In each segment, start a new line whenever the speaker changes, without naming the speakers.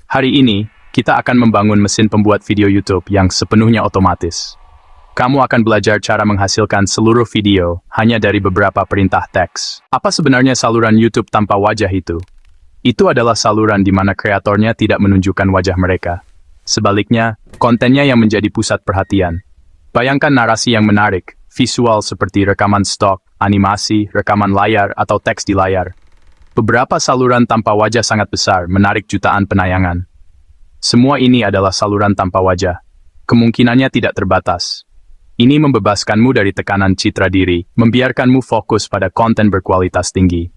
Hari ini, kita akan membangun mesin pembuat video YouTube yang sepenuhnya otomatis. Kamu akan belajar cara menghasilkan seluruh video hanya dari beberapa perintah teks. Apa sebenarnya saluran YouTube tanpa wajah itu? Itu adalah saluran di mana kreatornya tidak menunjukkan wajah mereka. Sebaliknya, kontennya yang menjadi pusat perhatian. Bayangkan narasi yang menarik, visual seperti rekaman stok, animasi, rekaman layar, atau teks di layar. Beberapa saluran tanpa wajah sangat besar, menarik jutaan penayangan. Semua ini adalah saluran tanpa wajah. Kemungkinannya tidak terbatas. Ini membebaskanmu dari tekanan citra diri, membiarkanmu fokus pada konten berkualitas tinggi.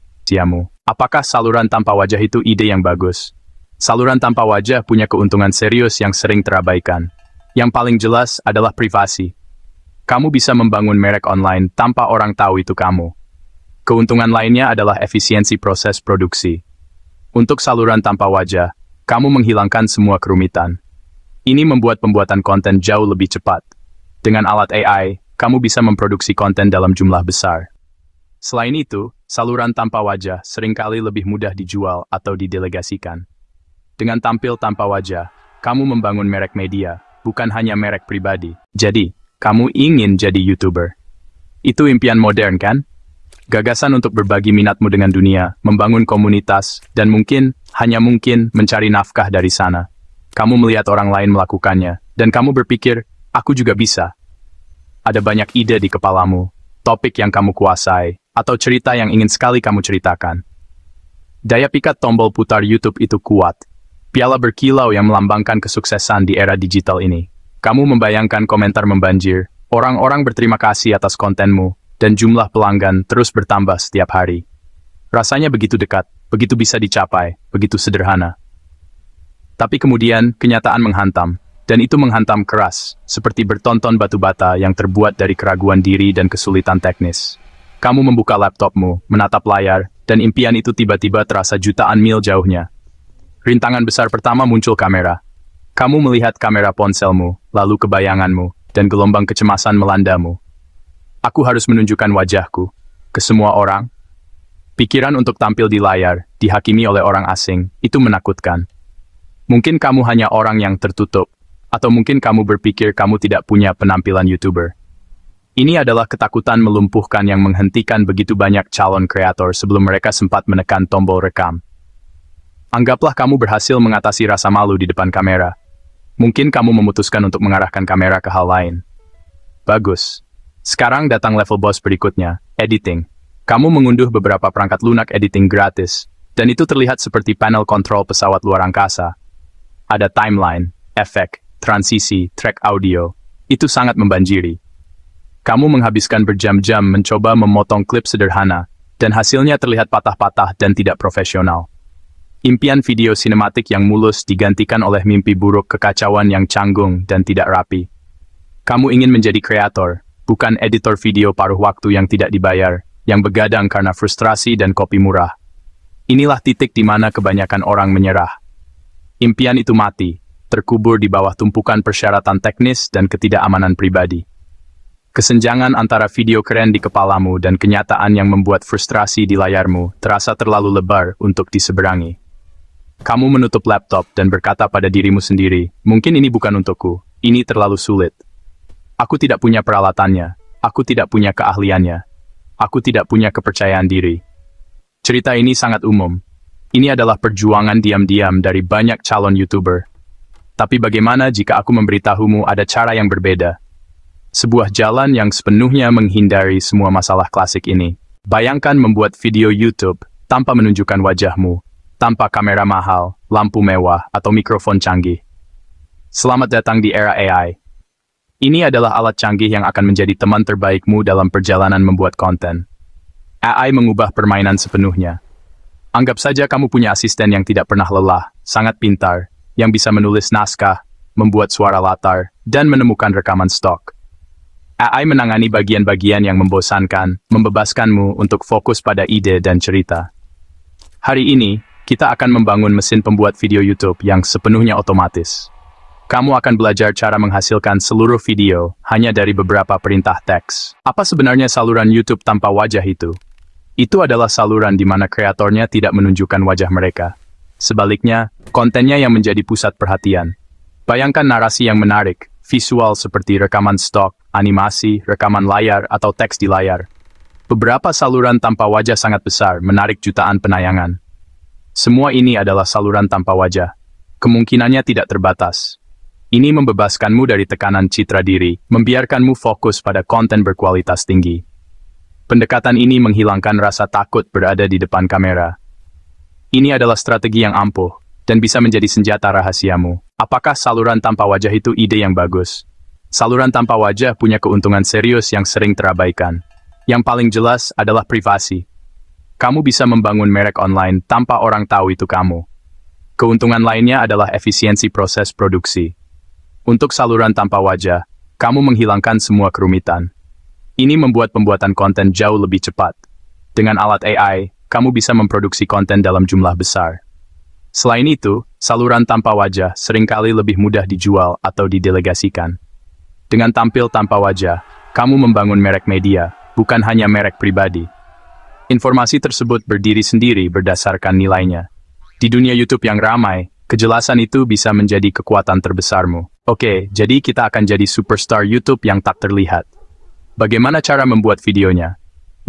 Apakah saluran tanpa wajah itu ide yang bagus? Saluran tanpa wajah punya keuntungan serius yang sering terabaikan. Yang paling jelas adalah privasi. Kamu bisa membangun merek online tanpa orang tahu itu kamu. Keuntungan lainnya adalah efisiensi proses produksi. Untuk saluran tanpa wajah, kamu menghilangkan semua kerumitan. Ini membuat pembuatan konten jauh lebih cepat. Dengan alat AI, kamu bisa memproduksi konten dalam jumlah besar. Selain itu, saluran tanpa wajah seringkali lebih mudah dijual atau didelegasikan. Dengan tampil tanpa wajah, kamu membangun merek media, bukan hanya merek pribadi. Jadi, kamu ingin jadi YouTuber. Itu impian modern, kan? Gagasan untuk berbagi minatmu dengan dunia, membangun komunitas, dan mungkin, hanya mungkin, mencari nafkah dari sana. Kamu melihat orang lain melakukannya, dan kamu berpikir, aku juga bisa. Ada banyak ide di kepalamu, topik yang kamu kuasai, atau cerita yang ingin sekali kamu ceritakan. Daya pikat tombol putar YouTube itu kuat. Piala berkilau yang melambangkan kesuksesan di era digital ini. Kamu membayangkan komentar membanjir, orang-orang berterima kasih atas kontenmu, dan jumlah pelanggan terus bertambah setiap hari. Rasanya begitu dekat, begitu bisa dicapai, begitu sederhana. Tapi kemudian, kenyataan menghantam, dan itu menghantam keras, seperti bertonton batu bata yang terbuat dari keraguan diri dan kesulitan teknis. Kamu membuka laptopmu, menatap layar, dan impian itu tiba-tiba terasa jutaan mil jauhnya. Rintangan besar pertama muncul kamera. Kamu melihat kamera ponselmu, lalu kebayanganmu, dan gelombang kecemasan melandamu. Aku harus menunjukkan wajahku ke semua orang. Pikiran untuk tampil di layar, dihakimi oleh orang asing, itu menakutkan. Mungkin kamu hanya orang yang tertutup, atau mungkin kamu berpikir kamu tidak punya penampilan YouTuber. Ini adalah ketakutan melumpuhkan yang menghentikan begitu banyak calon kreator sebelum mereka sempat menekan tombol rekam. Anggaplah kamu berhasil mengatasi rasa malu di depan kamera. Mungkin kamu memutuskan untuk mengarahkan kamera ke hal lain. Bagus. Sekarang datang level boss berikutnya, editing. Kamu mengunduh beberapa perangkat lunak editing gratis, dan itu terlihat seperti panel kontrol pesawat luar angkasa. Ada timeline, efek, transisi, track audio. Itu sangat membanjiri. Kamu menghabiskan berjam-jam mencoba memotong klip sederhana, dan hasilnya terlihat patah-patah dan tidak profesional. Impian video sinematik yang mulus digantikan oleh mimpi buruk kekacauan yang canggung dan tidak rapi. Kamu ingin menjadi kreator, bukan editor video paruh waktu yang tidak dibayar, yang begadang karena frustrasi dan kopi murah. Inilah titik di mana kebanyakan orang menyerah. Impian itu mati, terkubur di bawah tumpukan persyaratan teknis dan ketidakamanan pribadi. Kesenjangan antara video keren di kepalamu dan kenyataan yang membuat frustrasi di layarmu terasa terlalu lebar untuk diseberangi. Kamu menutup laptop dan berkata pada dirimu sendiri, mungkin ini bukan untukku, ini terlalu sulit. Aku tidak punya peralatannya, aku tidak punya keahliannya, aku tidak punya kepercayaan diri. Cerita ini sangat umum. Ini adalah perjuangan diam-diam dari banyak calon YouTuber. Tapi bagaimana jika aku memberitahumu ada cara yang berbeda? Sebuah jalan yang sepenuhnya menghindari semua masalah klasik ini. Bayangkan membuat video YouTube tanpa menunjukkan wajahmu, tanpa kamera mahal, lampu mewah, atau mikrofon canggih. Selamat datang di era AI. Ini adalah alat canggih yang akan menjadi teman terbaikmu dalam perjalanan membuat konten. AI mengubah permainan sepenuhnya. Anggap saja kamu punya asisten yang tidak pernah lelah, sangat pintar, yang bisa menulis naskah, membuat suara latar, dan menemukan rekaman stok. AI menangani bagian-bagian yang membosankan, membebaskanmu untuk fokus pada ide dan cerita. Hari ini, kita akan membangun mesin pembuat video YouTube yang sepenuhnya otomatis. Kamu akan belajar cara menghasilkan seluruh video hanya dari beberapa perintah teks. Apa sebenarnya saluran YouTube tanpa wajah itu? Itu adalah saluran di mana kreatornya tidak menunjukkan wajah mereka. Sebaliknya, kontennya yang menjadi pusat perhatian. Bayangkan narasi yang menarik, visual seperti rekaman stok, animasi, rekaman layar, atau teks di layar. Beberapa saluran tanpa wajah sangat besar, menarik jutaan penayangan. Semua ini adalah saluran tanpa wajah. Kemungkinannya tidak terbatas. Ini membebaskanmu dari tekanan citra diri, membiarkanmu fokus pada konten berkualitas tinggi. Pendekatan ini menghilangkan rasa takut berada di depan kamera. Ini adalah strategi yang ampuh, dan bisa menjadi senjata rahasiamu. Apakah saluran tanpa wajah itu ide yang bagus? Saluran tanpa wajah punya keuntungan serius yang sering terabaikan. Yang paling jelas adalah privasi. Kamu bisa membangun merek online tanpa orang tahu itu kamu. Keuntungan lainnya adalah efisiensi proses produksi. Untuk saluran tanpa wajah, kamu menghilangkan semua kerumitan. Ini membuat pembuatan konten jauh lebih cepat. Dengan alat AI, kamu bisa memproduksi konten dalam jumlah besar. Selain itu, saluran tanpa wajah seringkali lebih mudah dijual atau didelegasikan. Dengan tampil tanpa wajah, kamu membangun merek media, bukan hanya merek pribadi. Informasi tersebut berdiri sendiri berdasarkan nilainya. Di dunia YouTube yang ramai, kejelasan itu bisa menjadi kekuatan terbesarmu. Oke, jadi kita akan jadi superstar YouTube yang tak terlihat. Bagaimana cara membuat videonya?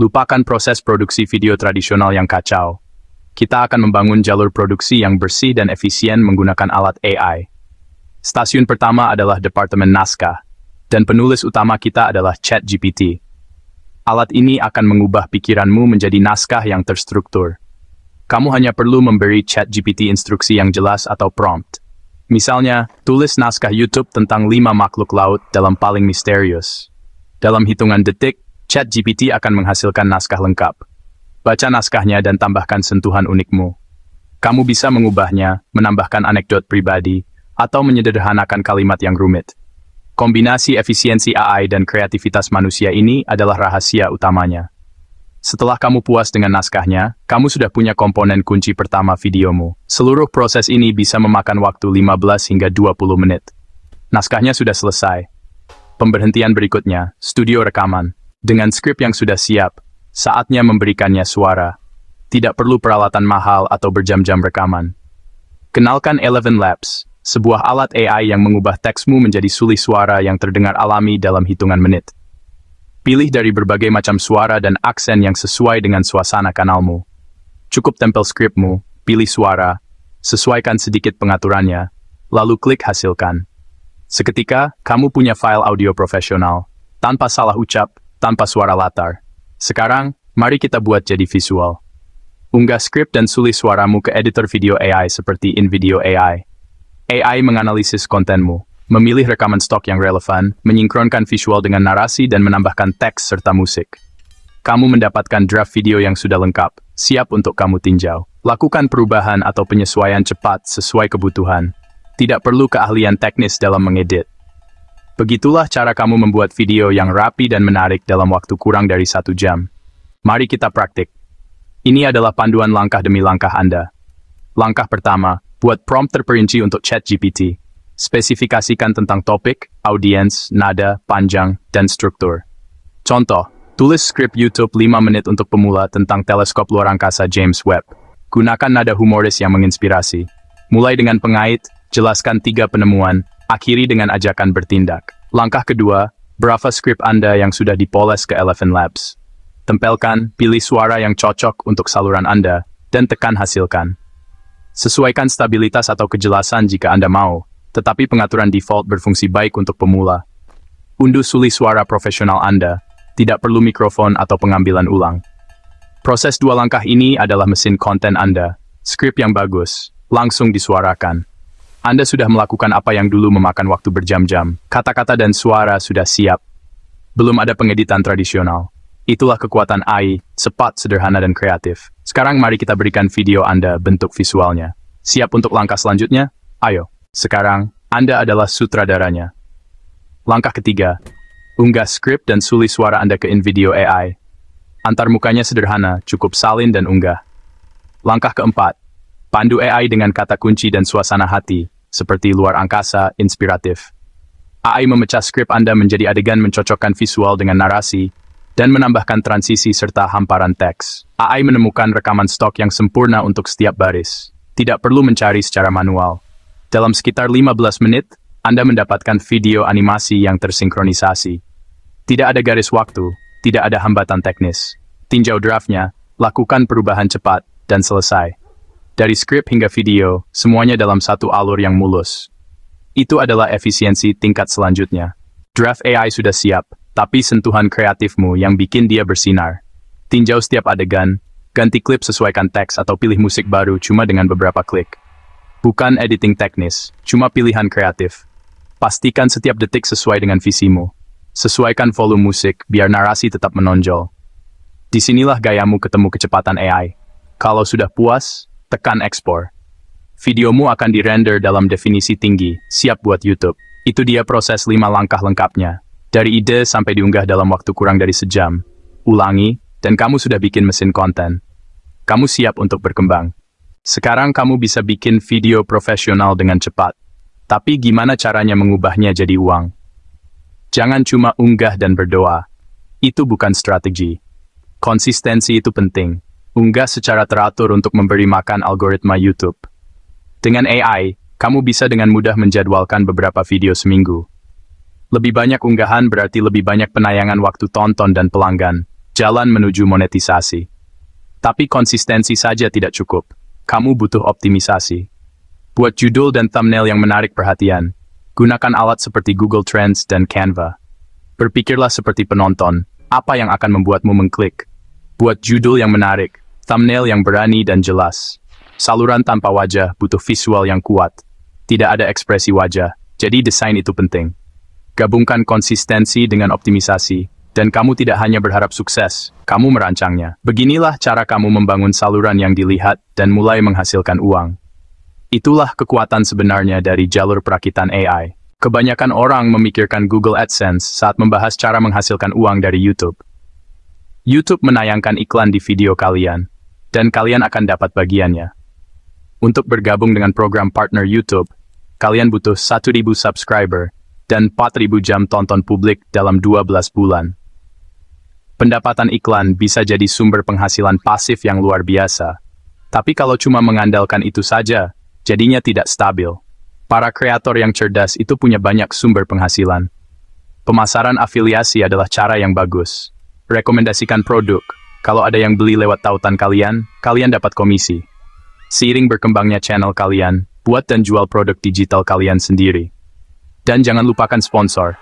Lupakan proses produksi video tradisional yang kacau. Kita akan membangun jalur produksi yang bersih dan efisien menggunakan alat AI. Stasiun pertama adalah Departemen Naskah, dan penulis utama kita adalah ChatGPT. Alat ini akan mengubah pikiranmu menjadi naskah yang terstruktur. Kamu hanya perlu memberi ChatGPT instruksi yang jelas atau prompt. Misalnya, tulis naskah YouTube tentang 5 makhluk laut dalam paling misterius. Dalam hitungan detik, ChatGPT akan menghasilkan naskah lengkap. Baca naskahnya dan tambahkan sentuhan unikmu. Kamu bisa mengubahnya, menambahkan anekdot pribadi, atau menyederhanakan kalimat yang rumit. Kombinasi efisiensi AI dan kreativitas manusia ini adalah rahasia utamanya. Setelah kamu puas dengan naskahnya, kamu sudah punya komponen kunci pertama videomu. Seluruh proses ini bisa memakan waktu 15 hingga 20 menit. Naskahnya sudah selesai. Pemberhentian berikutnya, studio rekaman. Dengan skrip yang sudah siap, saatnya memberikannya suara. Tidak perlu peralatan mahal atau berjam-jam rekaman. Kenalkan Eleven Labs, sebuah alat AI yang mengubah teksmu menjadi suli suara yang terdengar alami dalam hitungan menit. Pilih dari berbagai macam suara dan aksen yang sesuai dengan suasana kanalmu. Cukup tempel skripmu, pilih suara, sesuaikan sedikit pengaturannya, lalu klik hasilkan. Seketika, kamu punya file audio profesional, tanpa salah ucap, tanpa suara latar. Sekarang, mari kita buat jadi visual. Unggah skrip dan suli suaramu ke editor video AI seperti InVideo AI. AI menganalisis kontenmu, memilih rekaman stok yang relevan, menyinkronkan visual dengan narasi dan menambahkan teks serta musik. Kamu mendapatkan draft video yang sudah lengkap, siap untuk kamu tinjau. Lakukan perubahan atau penyesuaian cepat sesuai kebutuhan. Tidak perlu keahlian teknis dalam mengedit. Begitulah cara kamu membuat video yang rapi dan menarik dalam waktu kurang dari 1 jam. Mari kita praktik. Ini adalah panduan langkah demi langkah Anda. Langkah pertama, buat prompt terperinci untuk ChatGPT. Spesifikasikan tentang topik, audiens, nada, panjang, dan struktur. Contoh, tulis skrip YouTube 5 menit untuk pemula tentang teleskop luar angkasa James Webb. Gunakan nada humoris yang menginspirasi. Mulai dengan pengait, jelaskan 3 penemuan, akhiri dengan ajakan bertindak. Langkah kedua, berapa skrip Anda yang sudah dipoles ke Eleven Labs. Tempelkan, pilih suara yang cocok untuk saluran Anda, dan tekan hasilkan. Sesuaikan stabilitas atau kejelasan jika Anda mau, tetapi pengaturan default berfungsi baik untuk pemula. Unduh suli suara profesional Anda, tidak perlu mikrofon atau pengambilan ulang. Proses 2 langkah ini adalah mesin konten Anda. Skrip yang bagus, langsung disuarakan. Anda sudah melakukan apa yang dulu memakan waktu berjam-jam. Kata-kata dan suara sudah siap. Belum ada pengeditan tradisional. Itulah kekuatan AI, cepat, sederhana, dan kreatif. Sekarang mari kita berikan video Anda bentuk visualnya. Siap untuk langkah selanjutnya? Ayo. Sekarang, Anda adalah sutradaranya. Langkah ketiga, unggah skrip dan suli suara Anda ke InVideo AI. Antarmukanya sederhana, cukup salin dan unggah. Langkah keempat, pandu AI dengan kata kunci dan suasana hati, seperti luar angkasa, inspiratif. AI memecah skrip Anda menjadi adegan mencocokkan visual dengan narasi, dan menambahkan transisi serta hamparan teks. AI menemukan rekaman stok yang sempurna untuk setiap baris. Tidak perlu mencari secara manual. Dalam sekitar 15 menit, Anda mendapatkan video animasi yang tersinkronisasi. Tidak ada garis waktu, tidak ada hambatan teknis. Tinjau draftnya, lakukan perubahan cepat, dan selesai. Dari skrip hingga video, semuanya dalam satu alur yang mulus. Itu adalah efisiensi tingkat selanjutnya. Draft AI sudah siap, tapi sentuhan kreatifmu yang bikin dia bersinar. Tinjau setiap adegan, ganti klip sesuaikan teks atau pilih musik baru cuma dengan beberapa klik. Bukan editing teknis, cuma pilihan kreatif. Pastikan setiap detik sesuai dengan visimu. Sesuaikan volume musik biar narasi tetap menonjol. Disinilah gayamu ketemu kecepatan AI. Kalau sudah puas, tekan ekspor. Videomu akan dirender dalam definisi tinggi, siap buat YouTube. Itu dia proses 5 langkah lengkapnya. Dari ide sampai diunggah dalam waktu kurang dari sejam. Ulangi, dan kamu sudah bikin mesin konten. Kamu siap untuk berkembang. Sekarang kamu bisa bikin video profesional dengan cepat. Tapi gimana caranya mengubahnya jadi uang? Jangan cuma unggah dan berdoa. Itu bukan strategi. Konsistensi itu penting. Unggah secara teratur untuk memberi makan algoritma YouTube. Dengan AI, kamu bisa dengan mudah menjadwalkan beberapa video seminggu. Lebih banyak unggahan berarti lebih banyak penayangan waktu tonton dan pelanggan. Jalan menuju monetisasi. Tapi konsistensi saja tidak cukup. Kamu butuh optimisasi. Buat judul dan thumbnail yang menarik perhatian. Gunakan alat seperti Google Trends dan Canva. Berpikirlah seperti penonton, apa yang akan membuatmu mengklik. Buat judul yang menarik, thumbnail yang berani dan jelas. Saluran tanpa wajah butuh visual yang kuat. Tidak ada ekspresi wajah, jadi desain itu penting. Gabungkan konsistensi dengan optimisasi. Dan kamu tidak hanya berharap sukses, kamu merancangnya. Beginilah cara kamu membangun saluran yang dilihat dan mulai menghasilkan uang. Itulah kekuatan sebenarnya dari jalur perakitan AI. Kebanyakan orang memikirkan Google AdSense saat membahas cara menghasilkan uang dari YouTube. YouTube menayangkan iklan di video kalian, dan kalian akan dapat bagiannya. Untuk bergabung dengan program partner YouTube, kalian butuh 1.000 subscriber dan 4.000 jam tonton publik dalam 12 bulan. Pendapatan iklan bisa jadi sumber penghasilan pasif yang luar biasa. Tapi kalau cuma mengandalkan itu saja, jadinya tidak stabil. Para kreator yang cerdas itu punya banyak sumber penghasilan. Pemasaran afiliasi adalah cara yang bagus. Rekomendasikan produk. Kalau ada yang beli lewat tautan kalian, kalian dapat komisi. Seiring berkembangnya channel kalian, buat dan jual produk digital kalian sendiri. Dan jangan lupakan sponsor.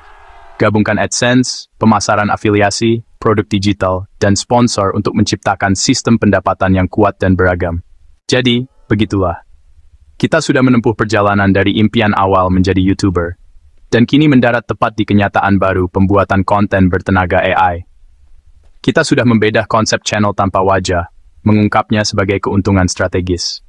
Gabungkan AdSense, pemasaran afiliasi, produk digital, dan sponsor untuk menciptakan sistem pendapatan yang kuat dan beragam. Jadi, begitulah. Kita sudah menempuh perjalanan dari impian awal menjadi YouTuber, dan kini mendarat tepat di kenyataan baru pembuatan konten bertenaga AI. Kita sudah membedah konsep channel tanpa wajah, mengungkapnya sebagai keuntungan strategis.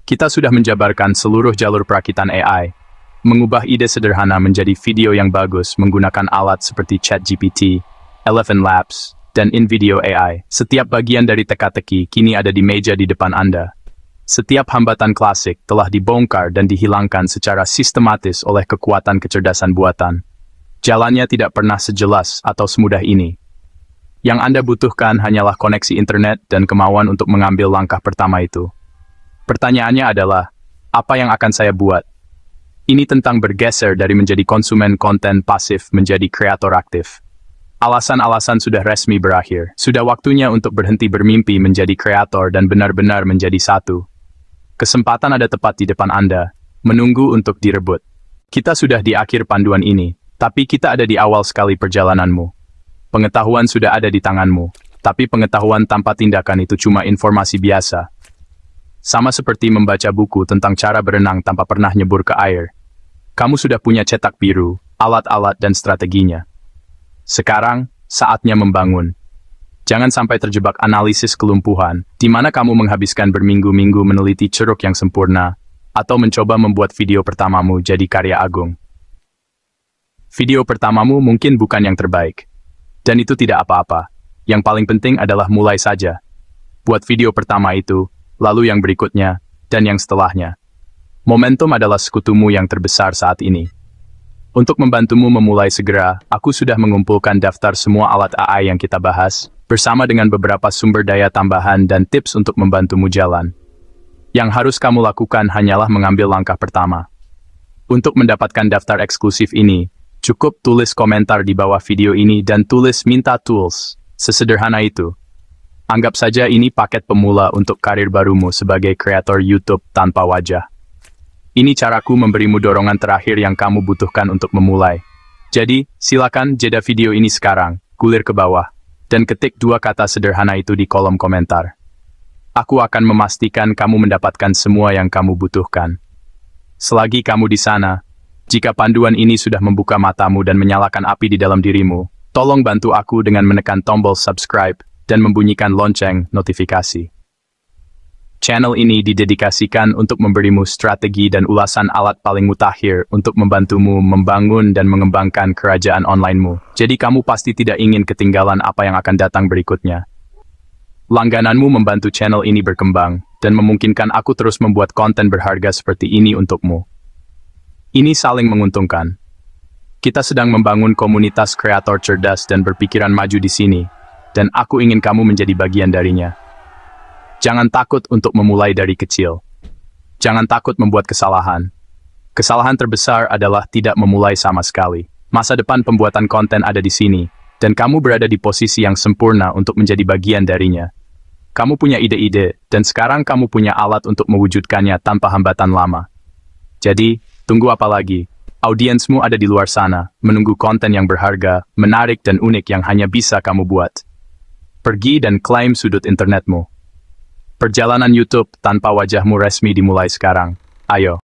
Kita sudah menjabarkan seluruh jalur perakitan AI, mengubah ide sederhana menjadi video yang bagus menggunakan alat seperti ChatGPT, Elephant Labs, dan InVideo AI. Setiap bagian dari teka-teki kini ada di meja di depan Anda. Setiap hambatan klasik telah dibongkar dan dihilangkan secara sistematis oleh kekuatan kecerdasan buatan. Jalannya tidak pernah sejelas atau semudah ini. Yang Anda butuhkan hanyalah koneksi internet dan kemauan untuk mengambil langkah pertama itu. Pertanyaannya adalah, apa yang akan saya buat? Ini tentang bergeser dari menjadi konsumen konten pasif menjadi kreator aktif. Alasan-alasan sudah resmi berakhir. Sudah waktunya untuk berhenti bermimpi menjadi kreator dan benar-benar menjadi satu. Kesempatan ada tepat di depan Anda, menunggu untuk direbut. Kita sudah di akhir panduan ini, tapi kita ada di awal sekali perjalananmu. Pengetahuan sudah ada di tanganmu, tapi pengetahuan tanpa tindakan itu cuma informasi biasa. Sama seperti membaca buku tentang cara berenang tanpa pernah nyebur ke air. Kamu sudah punya cetak biru, alat-alat dan strateginya. Sekarang, saatnya membangun. Jangan sampai terjebak analisis kelumpuhan, di mana kamu menghabiskan berminggu-minggu meneliti ceruk yang sempurna, atau mencoba membuat video pertamamu jadi karya agung. Video pertamamu mungkin bukan yang terbaik. Dan itu tidak apa-apa. Yang paling penting adalah mulai saja. Buat video pertama itu, lalu yang berikutnya, dan yang setelahnya. Momentum adalah sekutumu yang terbesar saat ini. Untuk membantumu memulai segera, aku sudah mengumpulkan daftar semua alat AI yang kita bahas, bersama dengan beberapa sumber daya tambahan dan tips untuk membantumu jalan. Yang harus kamu lakukan hanyalah mengambil langkah pertama. Untuk mendapatkan daftar eksklusif ini, cukup tulis komentar di bawah video ini dan tulis minta tools. Sesederhana itu. Anggap saja ini paket pemula untuk karir barumu sebagai kreator YouTube tanpa wajah. Ini caraku memberimu dorongan terakhir yang kamu butuhkan untuk memulai. Jadi, silakan jeda video ini sekarang, gulir ke bawah, dan ketik 2 kata sederhana itu di kolom komentar. Aku akan memastikan kamu mendapatkan semua yang kamu butuhkan. Selagi kamu di sana, jika panduan ini sudah membuka matamu dan menyalakan api di dalam dirimu, tolong bantu aku dengan menekan tombol subscribe dan membunyikan lonceng notifikasi. Channel ini didedikasikan untuk memberimu strategi dan ulasan alat paling mutakhir untuk membantumu membangun dan mengembangkan kerajaan online-mu. Jadi kamu pasti tidak ingin ketinggalan apa yang akan datang berikutnya. Langgananmu membantu channel ini berkembang dan memungkinkan aku terus membuat konten berharga seperti ini untukmu. Ini saling menguntungkan. Kita sedang membangun komunitas kreator cerdas dan berpikiran maju di sini, dan aku ingin kamu menjadi bagian darinya. Jangan takut untuk memulai dari kecil. Jangan takut membuat kesalahan. Kesalahan terbesar adalah tidak memulai sama sekali. Masa depan pembuatan konten ada di sini, dan kamu berada di posisi yang sempurna untuk menjadi bagian darinya. Kamu punya ide-ide, dan sekarang kamu punya alat untuk mewujudkannya tanpa hambatan lama. Jadi, tunggu apa lagi? Audiensmu ada di luar sana, menunggu konten yang berharga, menarik dan unik yang hanya bisa kamu buat. Pergi dan klaim sudut internetmu. Perjalanan YouTube tanpa wajahmu resmi dimulai sekarang. Ayo.